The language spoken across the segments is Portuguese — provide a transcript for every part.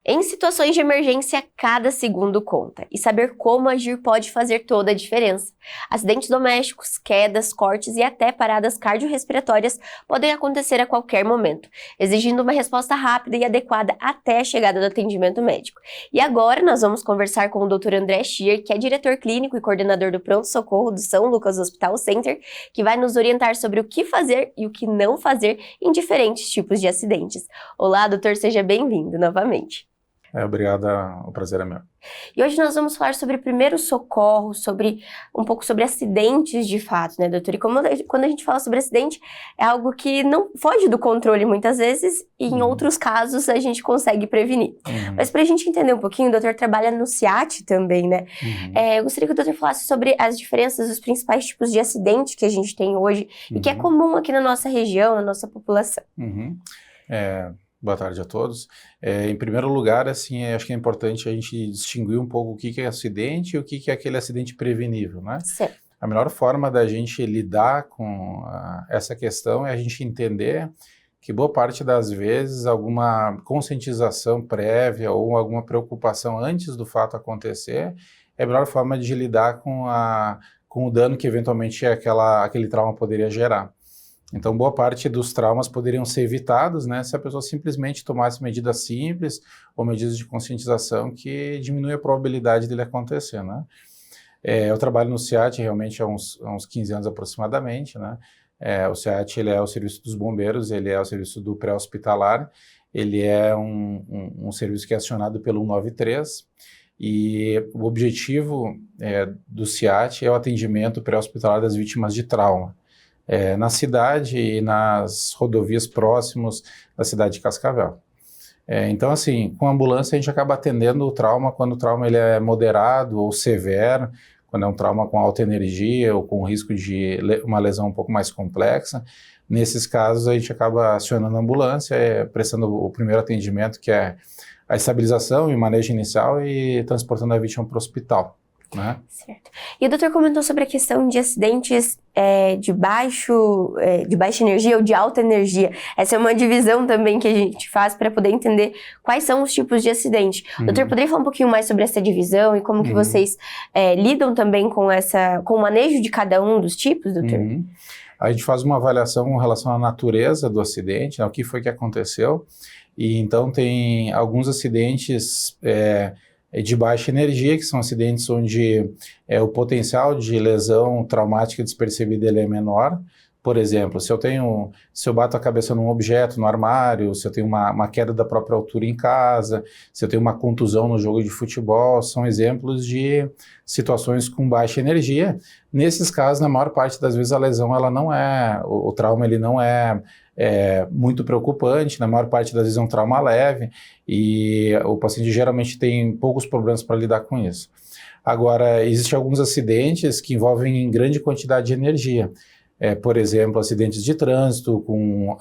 Em situações de emergência, cada segundo conta, e saber como agir pode fazer toda a diferença. Acidentes domésticos, quedas, cortes e até paradas cardiorrespiratórias podem acontecer a qualquer momento, exigindo uma resposta rápida e adequada até a chegada do atendimento médico. E agora nós vamos conversar com o Dr. André Schier, que é diretor clínico e coordenador do pronto-socorro do São Lucas Hospital Center, que vai nos orientar sobre o que fazer e o que não fazer em diferentes tipos de acidentes. Olá, doutor, seja bem-vindo novamente. Obrigado, o prazer é meu. E hoje nós vamos falar sobre primeiro socorro, um pouco sobre acidentes de fato, né, doutor? E quando a gente fala sobre acidente, é algo que não foge do controle muitas vezes, e em outros casos a gente consegue prevenir. Mas para a gente entender um pouquinho, o doutor trabalha no SEAT também, né? Eu gostaria que o doutor falasse sobre as diferenças, os principais tipos de acidente que a gente tem hoje e que é comum aqui na nossa região, na nossa população. Boa tarde a todos. Em primeiro lugar, assim, acho que é importante a gente distinguir um pougo o que é acidente e o que é aquele acidente prevenível, né? Certo. A melhor forma da gente lidar com essa questão é a gente entender que boa parte das vezes alguma conscientização prévia ou alguma preocupação antes do fato acontecer é a melhor forma de lidar com o dano que eventualmente aquele trauma poderia gerar. Então, boa parte dos traumas poderiam ser evitados, né, se a pessoa simplesmente tomasse medidas simples ou medidas de conscientização que diminui a probabilidade dele acontecer, né. Eu trabalho no SEAT realmente há uns 15 anos aproximadamente, né. O SEAT, ele é o serviço dos bombeiros, ele é o serviço do pré-hospitalar, ele é um serviço que é acionado pelo 193, e o objetivo do SEAT é o atendimento pré-hospitalar das vítimas de trauma. Na cidade e nas rodovias próximas da cidade de Cascavel. Então, assim, com a ambulância a gente acaba atendendo o trauma quando o trauma ele é moderado ou severo, quando é um trauma com alta energia ou com risco de uma lesão um pouco mais complexa. Nesses casos a gente acaba acionando a ambulância, prestando o primeiro atendimento, que é a estabilização e o manejo inicial, e transportando a vítima para o hospital. Né? Certo. E o doutor comentou sobre a questão de acidentes de baixa energia ou de alta energia. Essa é uma divisão também que a gente faz para poder entender quais são os tipos de acidente. Doutor, poderia falar um pouquinho mais sobre essa divisão e como que vocês lidam também com o manejo de cada um dos tipos, doutor? A gente faz uma avaliação com relação à natureza do acidente, né, o que foi que aconteceu, e então tem alguns acidentes de baixa energia, que são acidentes onde o potencial de lesão traumática despercebida ele é menor. Por exemplo, se eu bato a cabeça num objeto, no armário, se eu tenho uma queda da própria altura em casa, se eu tenho uma contusão no jogo de futebol, são exemplos de situações com baixa energia. Nesses casos, na maior parte das vezes, a lesão, ela não o trauma ele não é muito preocupante, na maior parte das vezes é um trauma leve, e o paciente geralmente tem poucos problemas para lidar com isso. Agora, existem alguns acidentes que envolvem grande quantidade de energia. Por exemplo, acidentes de trânsito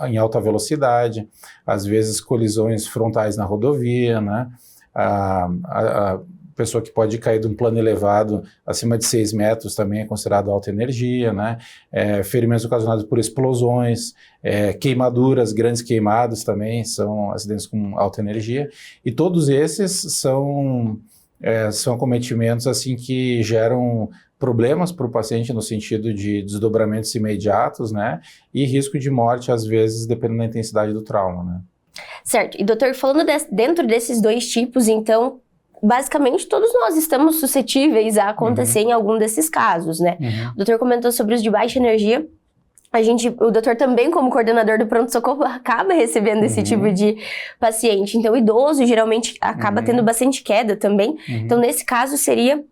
em alta velocidade, às vezes colisões frontais na rodovia, né? A pessoa que pode cair de um plano elevado acima de 6 metros também é considerado alta energia, né? Ferimentos ocasionados por explosões, queimaduras, grandes queimadas também são acidentes com alta energia, e todos esses são acometimentos assim que geram problemas para o paciente no sentido de desdobramentos imediatos, né? E risco de morte, às vezes, dependendo da intensidade do trauma, né? Certo. E doutor, falando dentro desses dois tipos, então, basicamente todos nós estamos suscetíveis a acontecer em algum desses casos, né? O doutor comentou sobre os de baixa energia. O doutor também, como coordenador do pronto-socorro, acaba recebendo esse tipo de paciente. Então, o idoso geralmente acaba tendo bastante queda também. Então, nesse caso, seria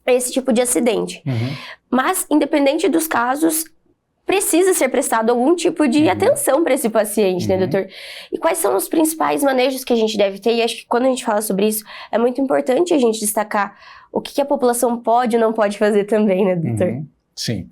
esse tipo de acidente. Mas, independente dos casos, precisa ser prestado algum tipo de atenção para esse paciente, né, doutor? E quais são os principais manejos que a gente deve ter? E acho que quando a gente fala sobre isso, é muito importante a gente destacar o que a população pode ou não pode fazer também, né, doutor? Sim.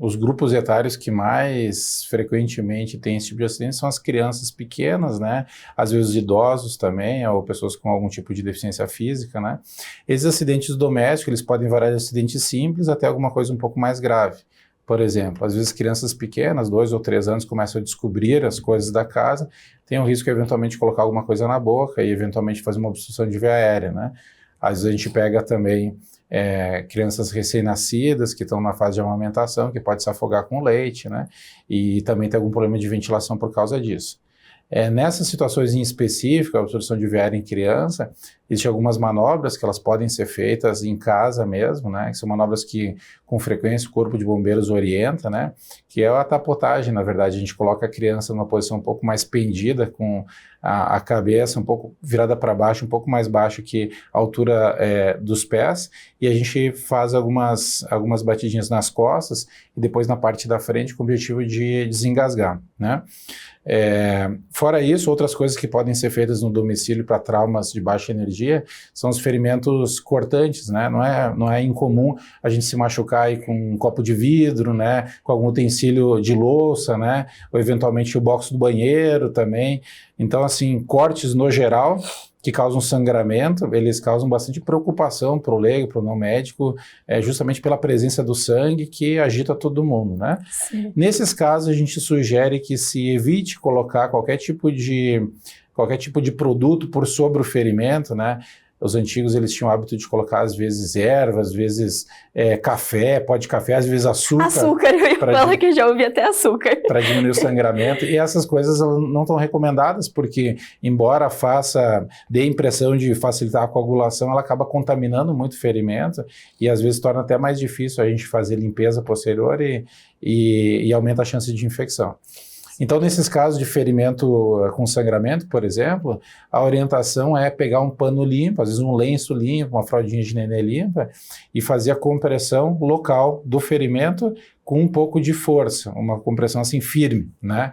Os grupos etários que mais frequentemente têm esse tipo de acidente são as crianças pequenas, né? Às vezes os idosos também, ou pessoas com algum tipo de deficiência física, né? Esses acidentes domésticos, eles podem variar de acidentes simples até alguma coisa um pouco mais grave. por exemplo. Às vezes crianças pequenas, 2 ou 3 anos, começam a descobrir as coisas da casa, tem o risco de eventualmente colocar alguma coisa na boca e eventualmente fazer uma obstrução de via aérea, né? Às vezes a gente pega também crianças recém-nascidas que estão na fase de amamentação, que pode se afogar com leite, né? E também tem algum problema de ventilação por causa disso. Nessas situações em específico, a obstrução de via aérea em criança, existem algumas manobras que elas podem ser feitas em casa mesmo, né? Que são manobras que, com frequência, o Corpo de Bombeiros orienta, né? Que é a tapotagem, na verdade. A gente coloca a criança numa posição um pouco mais pendida, com a cabeça um pouco virada para baixo, um pouco mais baixo que a altura dos pés, e a gente faz algumas batidinhas nas costas e depois na parte da frente com o objetivo de desengasgar, né? Fora isso, outras coisas que podem ser feitas no domicílio para traumas de baixa energia são os ferimentos cortantes, né? Não é incomum a gente se machucar aí com um copo de vidro, né? Com algum utensílio de louça, né? Ou eventualmente o box do banheiro também. Então, assim, cortes no geral que causam sangramento, eles causam bastante preocupação para o leigo, para o não médico, justamente pela presença do sangue que agita todo mundo, né? Sim. Nesses casos, a gente sugere que se evite colocar qualquer tipo de produto por sobre o ferimento, né? Os antigos, eles tinham o hábito de colocar, às vezes, ervas, às vezes café, pó de café, às vezes açúcar. Açúcar, eu ia falar que eu já ouvi até açúcar. Para diminuir o sangramento. E essas coisas não estão recomendadas, porque, embora dê a impressão de facilitar a coagulação, ela acaba contaminando muito o ferimento e, às vezes, torna até mais difícil a gente fazer limpeza posterior e aumenta a chance de infecção. Então, nesses casos de ferimento com sangramento, por exemplo, a orientação é pegar um pano limpo, às vezes um lenço limpo, uma fraldinha de nenê limpa, e fazer a compressão local do ferimento com um pouco de força, uma compressão assim firme, né?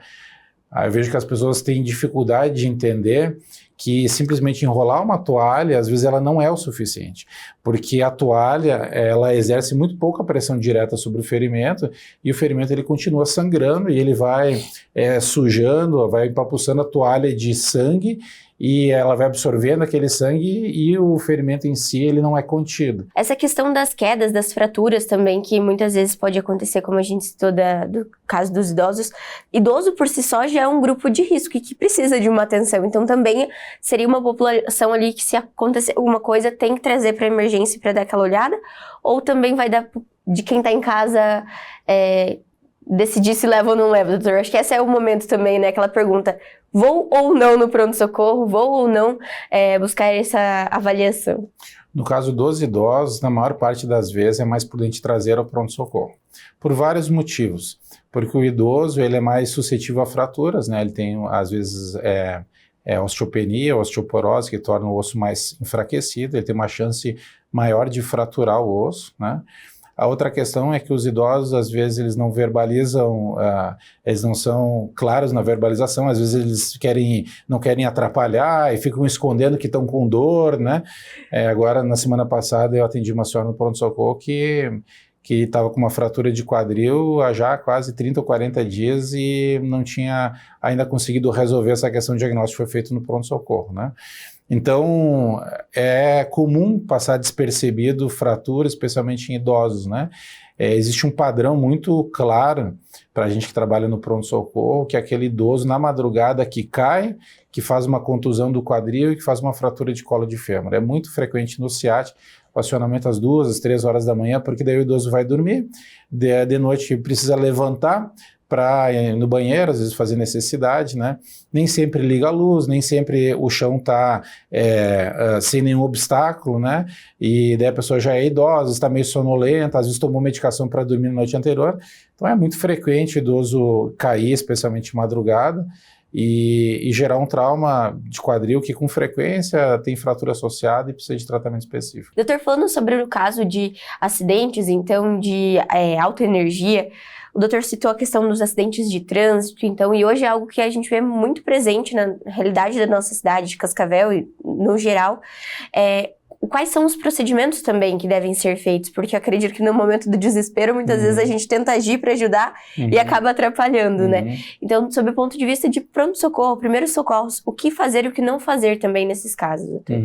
Aí eu vejo que as pessoas têm dificuldade de entender que simplesmente enrolar uma toalha, às vezes ela não é o suficiente, porque a toalha, ela exerce muito pouca pressão direta sobre o ferimento e o ferimento ele continua sangrando e ele vai sujando, vai empapuçando a toalha de sangue e ela vai absorvendo aquele sangue e o ferimento em si ele não é contido. Essa questão das quedas, das fraturas também, que muitas vezes pode acontecer, como a gente citou do caso dos idosos. Idoso por si só já é um grupo de risco e que precisa de uma atenção. Então também seria uma população ali que, se acontecer alguma coisa, tem que trazer para emergência para dar aquela olhada, ou também vai dar de quem está em casa decidir se leva ou não leva, doutor? Acho que esse é o momento também, né? Aquela pergunta, vou ou não no pronto-socorro? Vou ou não buscar essa avaliação? No caso dos idosos, na maior parte das vezes é mais prudente trazer ao pronto-socorro. Por vários motivos. Porque o idoso, ele é mais suscetível a fraturas, né? Ele tem, às vezes, osteopenia, osteoporose, que torna o osso mais enfraquecido, ele tem uma chance maior de fraturar o osso, né? A outra questão é que os idosos, às vezes, eles não verbalizam, eles não são claros na verbalização, às vezes eles não querem atrapalhar e ficam escondendo que estão com dor, né? Agora, na semana passada, eu atendi uma senhora no pronto-socorro que estava com uma fratura de quadril há já quase 30 ou 40 dias e não tinha ainda conseguido resolver essa questão. O diagnóstico foi feito no pronto-socorro, né? Então, é comum passar despercebido fratura, especialmente em idosos, né? Existe um padrão muito claro para a gente que trabalha no pronto-socorro, que é aquele idoso na madrugada que cai, que faz uma contusão do quadril e que faz uma fratura de colo de fêmur. É muito frequente no CIAT, o acionamento às 2, às 3 horas da manhã, porque daí o idoso vai dormir, de noite precisa levantar para ir no banheiro, às vezes fazer necessidade, né? Nem sempre liga a luz, nem sempre o chão está sem nenhum obstáculo, né? E daí a pessoa já é idosa, está meio sonolenta, às vezes tomou medicação para dormir na noite anterior. Então é muito frequente o idoso cair, especialmente de madrugada, e gerar um trauma de quadril que com frequência tem fratura associada e precisa de tratamento específico. Doutor, falando sobre o caso de acidentes, então, de alta energia, o doutor citou a questão dos acidentes de trânsito, então, e hoje é algo que a gente vê muito presente na realidade da nossa cidade, de Cascavel e no geral. Quais são os procedimentos também que devem ser feitos? Porque eu acredito que no momento do desespero, muitas vezes a gente tenta agir para ajudar e acaba atrapalhando, né? Então, sob o ponto de vista de pronto-socorro, primeiros socorros, o que fazer e o que não fazer também nesses casos, doutor?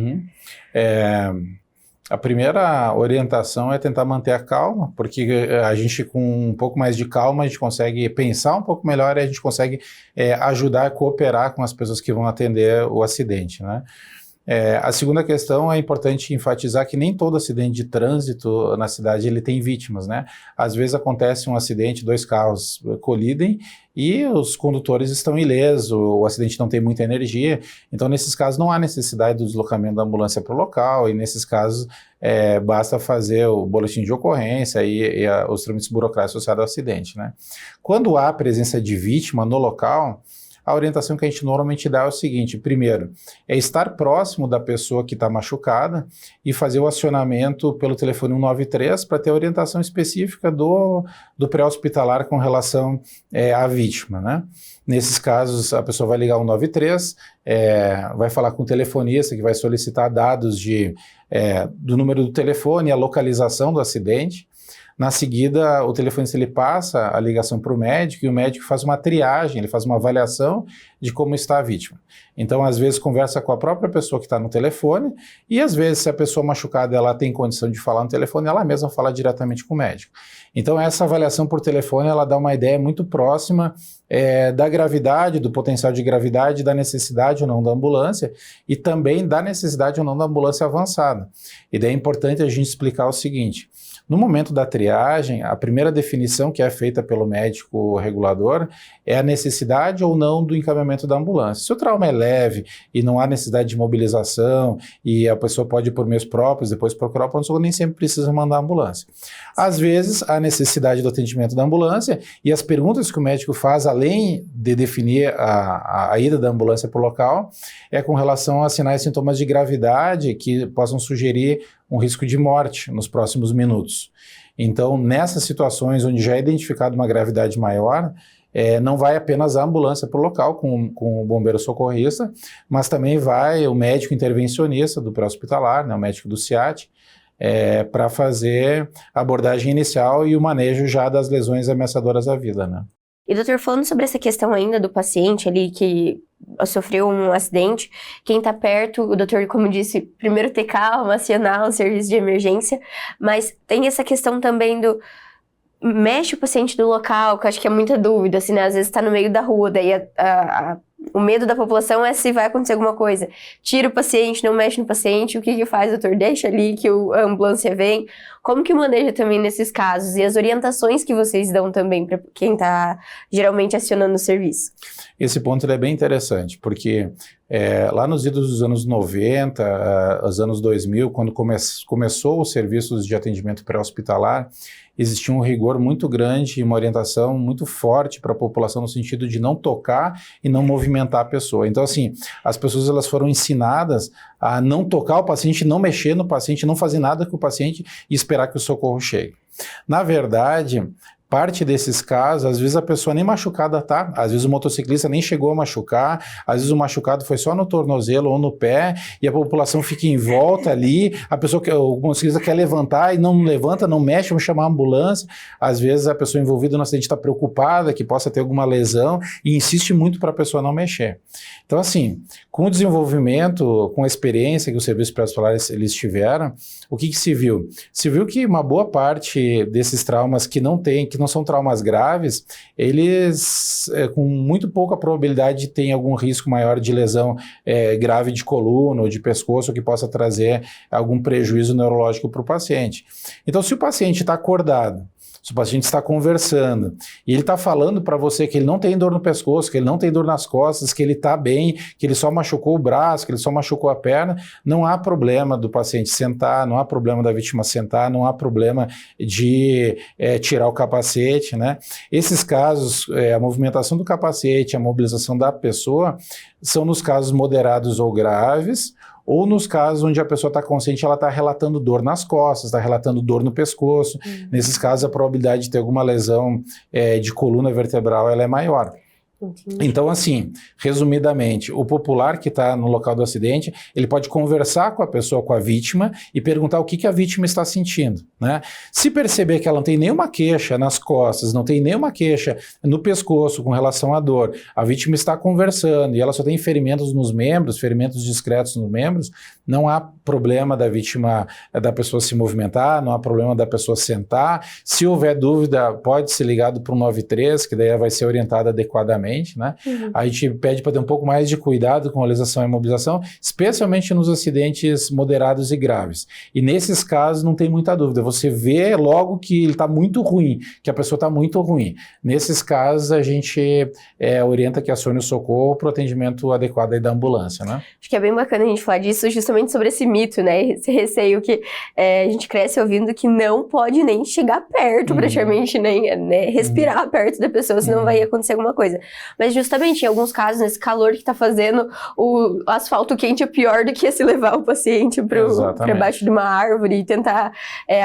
A primeira orientação é tentar manter a calma, porque a gente com um pouco mais de calma, a gente consegue pensar um pouco melhor e a gente consegue ajudar a cooperar com as pessoas que vão atender o acidente, né? A segunda questão é importante enfatizar que nem todo acidente de trânsito na cidade ele tem vítimas, né? Às vezes acontece um acidente, 2 carros colidem e os condutores estão ilesos, o acidente não tem muita energia, então nesses casos não há necessidade do deslocamento da ambulância para o local e nesses casos basta fazer o boletim de ocorrência e os trâmites burocráticos associados ao acidente, né? Quando há presença de vítima no local, a orientação que a gente normalmente dá é o seguinte: primeiro, é estar próximo da pessoa que está machucada e fazer o acionamento pelo telefone 193 para ter a orientação específica do pré-hospitalar com relação à vítima, né? Nesses casos, a pessoa vai ligar o 193, vai falar com o telefonista que vai solicitar dados do número do telefone e a localização do acidente. Na seguida, o telefonista ele passa a ligação para o médico e o médico faz uma triagem, ele faz uma avaliação de como está a vítima. Então, às vezes, conversa com a própria pessoa que está no telefone e, às vezes, se a pessoa machucada ela tem condição de falar no telefone, ela mesma fala diretamente com o médico. Então, essa avaliação por telefone, ela dá uma ideia muito próxima da gravidade, do potencial de gravidade, da necessidade ou não da ambulância e também da necessidade ou não da ambulância avançada. E daí é importante a gente explicar o seguinte: no momento da triagem, a primeira definição que é feita pelo médico regulador é a necessidade ou não do encaminhamento da ambulância. Se o trauma é leve e não há necessidade de mobilização e a pessoa pode ir por meios próprios, depois procurar o pronto-socorro, nem sempre precisa mandar a ambulância. Às vezes, há necessidade do atendimento da ambulância e as perguntas que o médico faz, além de definir a ida da ambulância para o local, é com relação a sinais e sintomas de gravidade que possam sugerir um risco de morte nos próximos minutos. Então, nessas situações onde já é identificada uma gravidade maior, não vai apenas a ambulância para o local com o bombeiro socorrista, mas também vai o médico intervencionista do pré-hospitalar, né, o médico do SIAT, para fazer a abordagem inicial e o manejo já das lesões ameaçadoras à vida, né? E, doutor, falando sobre essa questão ainda do paciente ali que sofreu um acidente, quem tá perto, o doutor, como disse, primeiro ter calma, acionar o serviço de emergência, mas tem essa questão também do mexe o paciente do local, que eu acho que é muita dúvida, assim, né? Às vezes tá no meio da rua, daí o medo da população é se vai acontecer alguma coisa. Tira o paciente, não mexe no paciente, o que faz, doutor? Deixa ali que a ambulância vem. Como que maneja também nesses casos? E as orientações que vocês dão também para quem tá geralmente acionando o serviço? Esse ponto é bem interessante, porque lá nos idos dos anos 90, os anos 2000, quando começou os serviços de atendimento pré-hospitalar, existia um rigor muito grande e uma orientação muito forte para a população no sentido de não tocar e não movimentar a pessoa. Então, assim, as pessoas elas foram ensinadas a não tocar o paciente, não mexer no paciente, não fazer nada com o paciente e esperar que o socorro chegue. Na verdade, parte desses casos, às vezes a pessoa nem machucada tá, às vezes o motociclista nem chegou a machucar, às vezes o machucado foi só no tornozelo ou no pé e a população fica em volta ali, o motociclista quer levantar e não levanta, não mexe, vamos chamar a ambulância, às vezes a pessoa envolvida no acidente está preocupada que possa ter alguma lesão e insiste muito para a pessoa não mexer. Então, assim, com o desenvolvimento, com a experiência que os serviços pré-hospitalares eles tiveram, o que se viu? Se viu que uma boa parte desses traumas que não são traumas graves, eles com muito pouca probabilidade têm algum risco maior de lesão grave de coluna ou de pescoço que possa trazer algum prejuízo neurológico para o paciente. Então, se o paciente está acordado, se o paciente está conversando e ele está falando para você que ele não tem dor no pescoço, que ele não tem dor nas costas, que ele está bem, que ele só machucou o braço, que ele só machucou a perna, não há problema do paciente sentar, não há problema da vítima sentar, não há problema de tirar o capacete, né? Esses casos, a movimentação do capacete, a mobilização da pessoa, são nos casos moderados ou graves, ou nos casos onde a pessoa está consciente, ela está relatando dor nas costas, está relatando dor no pescoço. Nesses casos, a probabilidade de ter alguma lesão de coluna vertebral ela é maior. Então, assim, resumidamente, o popular que está no local do acidente, ele pode conversar com a pessoa, com a vítima, e perguntar o que a vítima está sentindo, né? Se perceber que ela não tem nenhuma queixa nas costas, não tem nenhuma queixa no pescoço com relação à dor, a vítima está conversando e ela só tem ferimentos nos membros, ferimentos discretos nos membros, não há problema da vítima, da pessoa se movimentar, não há problema da pessoa sentar. Se houver dúvida, pode ser ligado para o 93, que daí vai ser orientado adequadamente, né? A gente pede para ter um pouco mais de cuidado com a lesação e imobilização, especialmente nos acidentes moderados e graves. E nesses casos não tem muita dúvida, você vê logo que ele está muito ruim, que a pessoa está muito ruim. Nesses casos a gente orienta que acione o socorro para o atendimento adequado aí da ambulância, né? Acho que é bem bacana a gente falar disso justamente sobre esse mito, né? Esse receio que a gente cresce ouvindo que não pode nem chegar perto, praticamente, nem né, respirar perto da pessoa, senão vai acontecer alguma coisa. Mas justamente em alguns casos, nesse calor que tá fazendo, o asfalto quente é pior do que se levar o paciente para baixo de uma árvore e tentar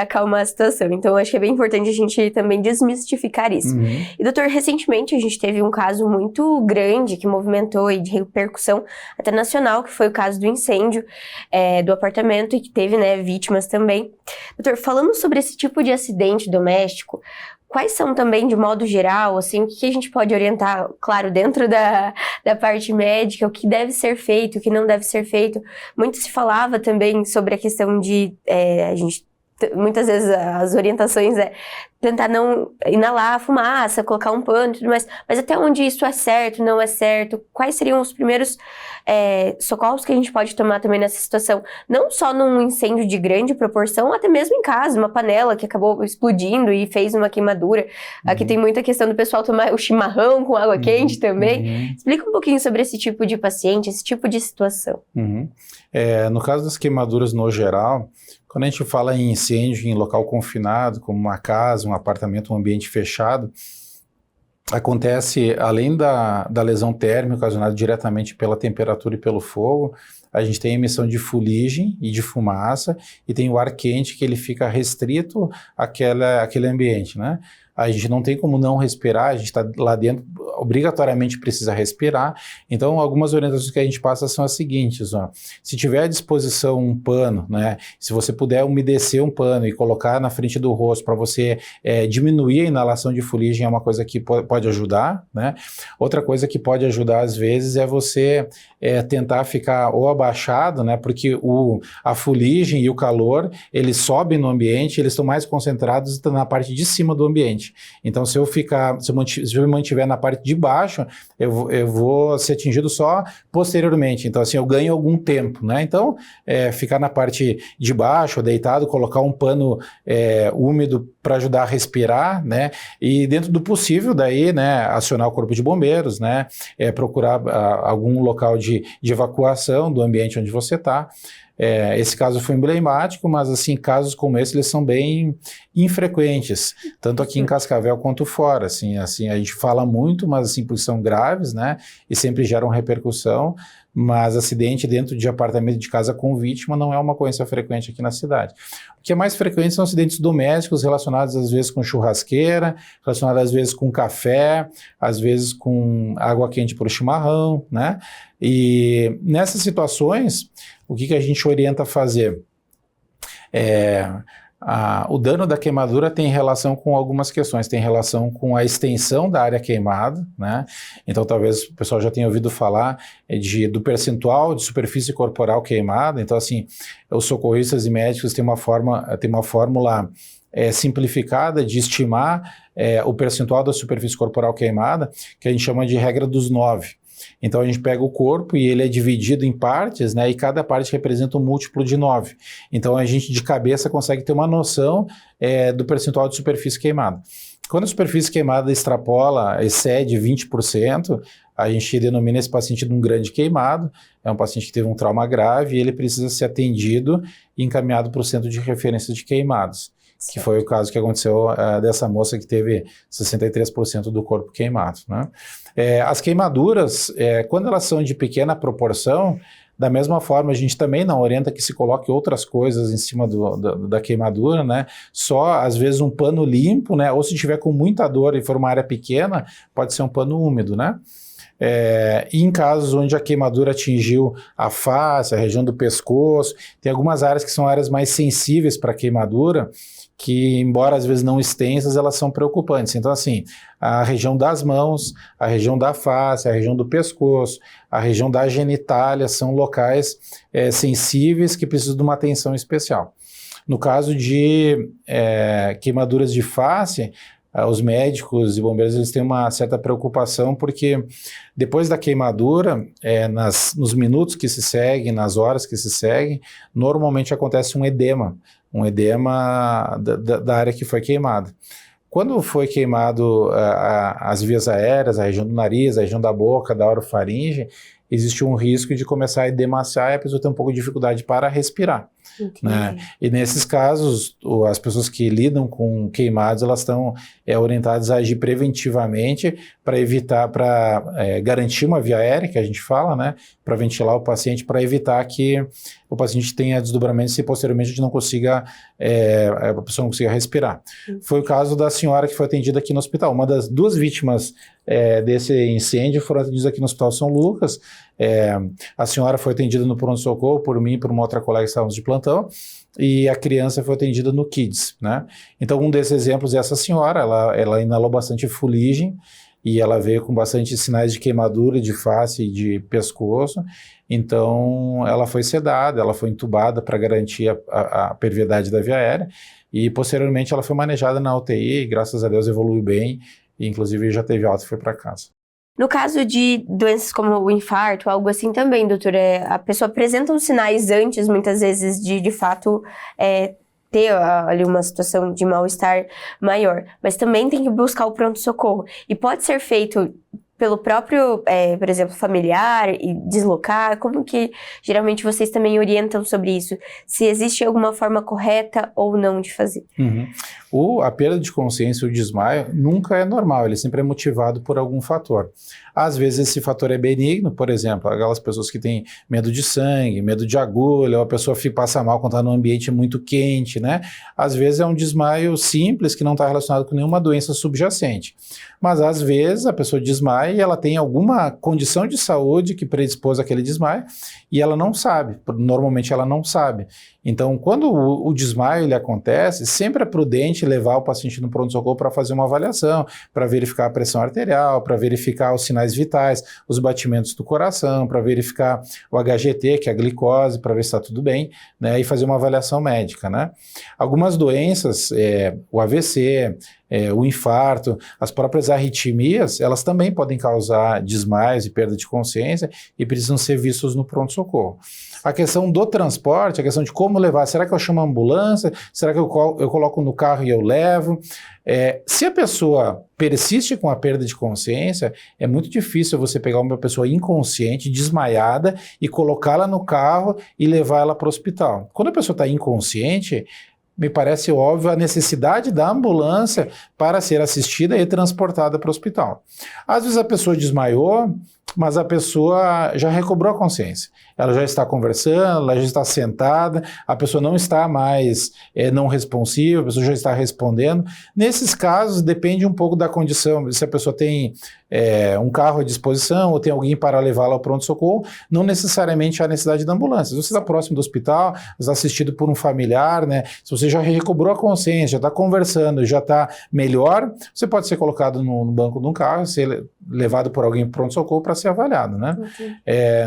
acalmar a situação. Então, acho que é bem importante a gente também desmistificar isso. E, doutor, recentemente a gente teve um caso muito grande que movimentou e de repercussão até nacional, que foi o caso do incêndio do apartamento e que teve, né, vítimas também. Doutor, falando sobre esse tipo de acidente doméstico, quais são também, de modo geral, assim, o que a gente pode orientar, claro, dentro da parte médica, o que deve ser feito, o que não deve ser feito? Muito se falava também sobre a questão de, muitas vezes as orientações tentar não inalar a fumaça, colocar um pano e tudo mais, mas até onde isso é certo, não é certo? Quais seriam os primeiros socorros que a gente pode tomar também nessa situação? Não só num incêndio de grande proporção, até mesmo em casa, uma panela que acabou explodindo e fez uma queimadura. Aqui tem muita questão do pessoal tomar o chimarrão com água quente também. Explica um pouquinho sobre esse tipo de paciente, esse tipo de situação. No caso das queimaduras no geral, quando a gente fala em incêndio em local confinado, como uma casa, um apartamento, um ambiente fechado, acontece, além da lesão térmica ocasionada diretamente pela temperatura e pelo fogo, a gente tem a emissão de fuligem e de fumaça, e tem o ar quente que ele fica restrito àquele ambiente, né? A gente não tem como não respirar, a gente está lá dentro, obrigatoriamente precisa respirar. Então, algumas orientações que a gente passa são as seguintes, ó. Se tiver à disposição um pano, né, se você puder umedecer um pano e colocar na frente do rosto para você diminuir a inalação de fuligem, é uma coisa que pode ajudar, né? Outra coisa que pode ajudar às vezes é você tentar ficar ou abaixado, né, porque a fuligem e o calor, eles sobem no ambiente, eles estão mais concentrados na parte de cima do ambiente. Então, se eu me mantiver na parte de baixo, eu vou ser atingido só posteriormente. Então, assim, eu ganho algum tempo, né? Então, ficar na parte de baixo, deitado, colocar um pano úmido para ajudar a respirar, né? E dentro do possível, daí, né, acionar o corpo de bombeiros, né? Procurar algum local de evacuação do ambiente onde você está. Esse caso foi emblemático, mas assim, casos como esse, eles são bem infrequentes, tanto aqui em Cascavel quanto fora, assim, a gente fala muito, mas assim, porque são graves, né, e sempre geram repercussão, mas acidente dentro de apartamento de casa com vítima não é uma ocorrência frequente aqui na cidade. O que é mais frequente são acidentes domésticos relacionados às vezes com churrasqueira, relacionados às vezes com café, às vezes com água quente para o chimarrão, né? E nessas situações, o que a gente orienta a fazer? O dano da queimadura tem relação com algumas questões, tem relação com a extensão da área queimada, né? Então talvez o pessoal já tenha ouvido falar do percentual de superfície corporal queimada. Então assim, os socorristas e médicos têm uma fórmula simplificada de estimar o percentual da superfície corporal queimada, que a gente chama de regra dos 9. Então a gente pega o corpo e ele é dividido em partes, né, e cada parte representa um múltiplo de 9. Então a gente de cabeça consegue ter uma noção do percentual de superfície queimada. Quando a superfície queimada excede 20%, a gente denomina esse paciente de um grande queimado. É um paciente que teve um trauma grave e ele precisa ser atendido e encaminhado para o centro de referência de queimados. Certo. Que foi o caso que aconteceu dessa moça que teve 63% do corpo queimado, né? As queimaduras, quando elas são de pequena proporção, da mesma forma a gente também não orienta que se coloque outras coisas em cima da queimadura, né? Só às vezes um pano limpo, né? Ou se tiver com muita dor e for uma área pequena, pode ser um pano úmido, né? E em casos onde a queimadura atingiu a face, a região do pescoço, tem algumas áreas que são áreas mais sensíveis para a queimadura, que, embora às vezes não extensas, elas são preocupantes. Então, assim, a região das mãos, a região da face, a região do pescoço, a região da genitália são locais sensíveis que precisam de uma atenção especial. No caso de queimaduras de face, os médicos e bombeiros eles têm uma certa preocupação porque depois da queimadura, nos minutos que se seguem, nas horas que se seguem, normalmente acontece um edema da área que foi queimada. Quando foi queimado as vias aéreas, a região do nariz, a região da boca, da orofaringe, existe um risco de começar a edemaciar e a pessoa ter um pouco de dificuldade para respirar. Né? E nesses casos, as pessoas que lidam com queimados, elas estão orientadas a agir preventivamente para evitar, para garantir uma via aérea, que a gente fala, né? Para ventilar o paciente, para evitar que o paciente tenha desdobramentos e posteriormente a gente não consiga, a pessoa não consiga respirar. Foi o caso da senhora que foi atendida aqui no hospital. Uma das 2 vítimas desse incêndio foram atendidas aqui no Hospital São Lucas. A senhora foi atendida no pronto-socorro por mim e por uma outra colega que estávamos de plantão, e a criança foi atendida no Kids, né? Então, um desses exemplos é essa senhora, ela inalou bastante fuligem, e ela veio com bastante sinais de queimadura de face e de pescoço, então ela foi sedada, ela foi entubada para garantir a perviedade da via aérea, e posteriormente ela foi manejada na UTI, e graças a Deus evoluiu bem, e inclusive já teve alta e foi para casa. No caso de doenças como o infarto, algo assim também, doutor, a pessoa apresenta os sinais antes, muitas vezes, de fato, ter ali uma situação de mal-estar maior. Mas também tem que buscar o pronto-socorro. E pode ser feito pelo próprio, por exemplo, familiar e deslocar? Como que geralmente vocês também orientam sobre isso? Se existe alguma forma correta ou não de fazer? A perda de consciência, o desmaio, nunca é normal, ele sempre é motivado por algum fator. Às vezes esse fator é benigno, por exemplo, aquelas pessoas que têm medo de sangue, medo de agulha, ou a pessoa passa mal quando está num ambiente muito quente, né? Às vezes é um desmaio simples que não está relacionado com nenhuma doença subjacente. Mas às vezes a pessoa desmaia e ela tem alguma condição de saúde que predispôs aquele desmaio e ela não sabe, normalmente ela não sabe. Então, quando o desmaio ele acontece, sempre é prudente levar o paciente no pronto-socorro para fazer uma avaliação, para verificar a pressão arterial, para verificar os sinais vitais, os batimentos do coração, para verificar o HGT, que é a glicose, para ver se está tudo bem, né, e fazer uma avaliação médica, né? Algumas doenças, o AVC, o infarto, as próprias arritmias, elas também podem causar desmaios e perda de consciência e precisam ser vistos no pronto-socorro. A questão do transporte, a questão de como levar, será que eu chamo a ambulância? Será que eu coloco no carro e eu levo? Se a pessoa persiste com a perda de consciência, é muito difícil você pegar uma pessoa inconsciente, desmaiada, e colocá-la no carro e levar ela para o hospital. Quando a pessoa está inconsciente, me parece óbvio a necessidade da ambulância para ser assistida e transportada para o hospital. Às vezes a pessoa desmaiou, mas a pessoa já recobrou a consciência. Ela já está conversando, ela já está sentada, a pessoa não está mais não responsiva, a pessoa já está respondendo. Nesses casos, depende um pouco da condição, se a pessoa tem um carro à disposição ou tem alguém para levá-la ao pronto-socorro, não necessariamente há necessidade de ambulância. Se você está próximo do hospital, está assistido por um familiar, né? Se você já recobrou a consciência, já está conversando, já está melhor, você pode ser colocado no banco de um carro, ser levado por alguém para o pronto-socorro para ser avaliado, né?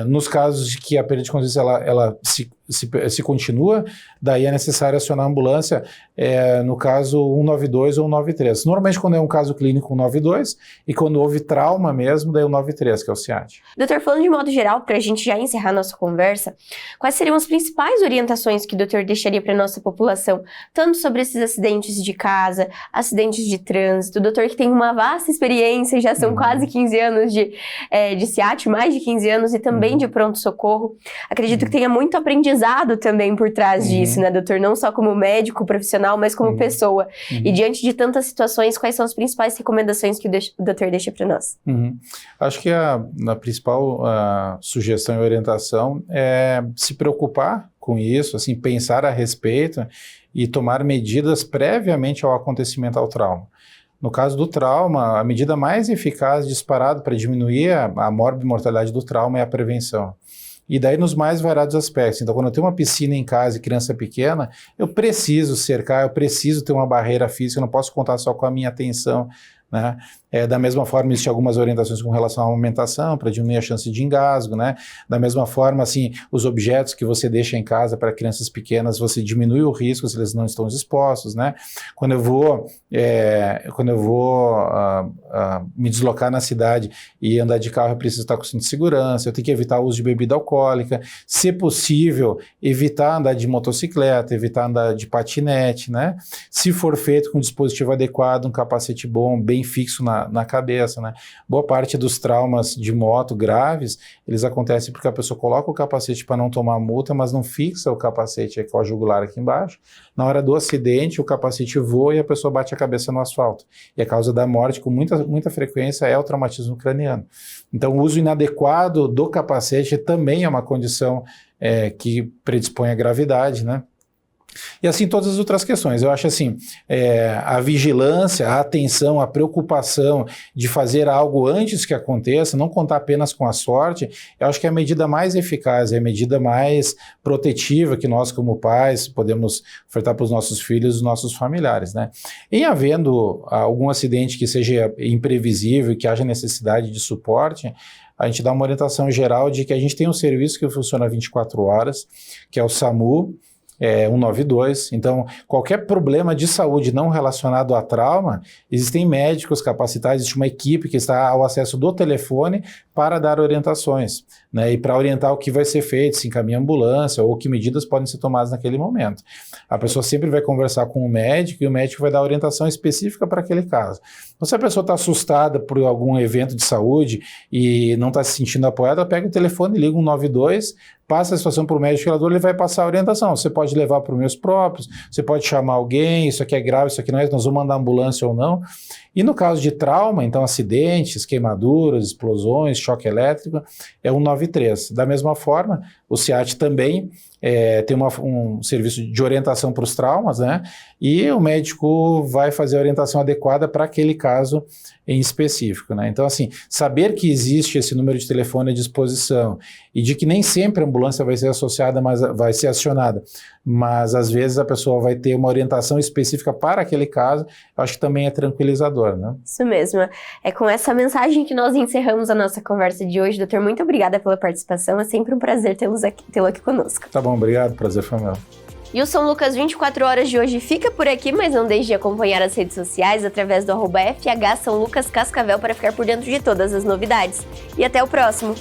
Nos casos de que a perda de consciência ela se continua, daí é necessário acionar a ambulância, no caso 192 ou 193. Normalmente quando é um caso clínico 192 e quando houve trauma mesmo, daí o 193, que é o CIAT. Doutor, falando de modo geral, para a gente já encerrar nossa conversa, quais seriam as principais orientações que o doutor deixaria para a nossa população, tanto sobre esses acidentes de casa, acidentes de trânsito, o doutor que tem uma vasta experiência, já são quase 15 anos de CIAT, mais de 15 anos, e também de pronto-socorro. Acredito que tenha muito aprendizado também por trás disso, né, doutor? Não só como médico profissional, mas como pessoa. E diante de tantas situações, quais são as principais recomendações que o doutor deixa para nós? Acho que a principal sugestão e orientação é se preocupar com isso, assim, pensar a respeito e tomar medidas previamente ao acontecimento ao trauma. No caso do trauma, a medida mais eficaz disparada para diminuir a morbimortalidade do trauma é a prevenção. E daí nos mais variados aspectos. Então, quando eu tenho uma piscina em casa e criança pequena, eu preciso cercar, eu preciso ter uma barreira física, eu não posso contar só com a minha atenção, né? Da mesma forma, existem algumas orientações com relação à amamentação, para diminuir a chance de engasgo, né? Da mesma forma, assim, os objetos que você deixa em casa para crianças pequenas, você diminui o risco se eles não estão expostos, né? Quando eu vou me deslocar na cidade e andar de carro, eu preciso estar com cinto de segurança, eu tenho que evitar o uso de bebida alcoólica, se possível, evitar andar de motocicleta, evitar andar de patinete, né? Se for feito com um dispositivo adequado, um capacete bom, bem fixo na cabeça, né? Boa parte dos traumas de moto graves, eles acontecem porque a pessoa coloca o capacete para não tomar multa, mas não fixa o capacete com a jugular aqui embaixo. Na hora do acidente, o capacete voa e a pessoa bate a cabeça no asfalto. E a causa da morte, com muita frequência, é o traumatismo craniano. Então, o uso inadequado do capacete também é uma condição que predispõe à gravidade, né? E assim todas as outras questões. Eu acho assim, a vigilância, a atenção, a preocupação de fazer algo antes que aconteça, não contar apenas com a sorte, eu acho que é a medida mais eficaz, é a medida mais protetiva que nós como pais podemos ofertar para os nossos filhos e os nossos familiares, né? Em havendo algum acidente que seja imprevisível, que haja necessidade de suporte, a gente dá uma orientação geral de que a gente tem um serviço que funciona 24 horas, que é o SAMU, 192, então qualquer problema de saúde não relacionado a trauma, existem médicos capacitados, existe uma equipe que está ao acesso do telefone para dar orientações, né, e para orientar o que vai ser feito, se encaminha ambulância ou que medidas podem ser tomadas naquele momento. A pessoa sempre vai conversar com o médico e o médico vai dar orientação específica para aquele caso. Então, se a pessoa está assustada por algum evento de saúde e não está se sentindo apoiada, pega o telefone, liga 192, passa a situação para o médico regulador, ele vai passar a orientação. Você pode levar para os meus próprios, você pode chamar alguém, isso aqui é grave, isso aqui não é, nós vamos mandar ambulância ou não. E no caso de trauma, então acidentes, queimaduras, explosões, choque elétrico, é 193. Da mesma forma, o SEAT também tem um serviço de orientação para os traumas, né? E o médico vai fazer a orientação adequada para aquele caso em específico, né? Então, assim, saber que existe esse número de telefone à disposição e de que nem sempre a ambulância vai ser associada, mas vai ser acionada, mas às vezes a pessoa vai ter uma orientação específica para aquele caso, eu acho que também é tranquilizador, né? Isso mesmo. É com essa mensagem que nós encerramos a nossa conversa de hoje. Doutor, muito obrigada pela participação, é sempre um prazer tê-lo aqui conosco. Tá bom, obrigado, prazer foi meu. E o São Lucas 24 horas de hoje fica por aqui, mas não deixe de acompanhar as redes sociais através do @FH São Lucas Cascavel para ficar por dentro de todas as novidades. E até o próximo!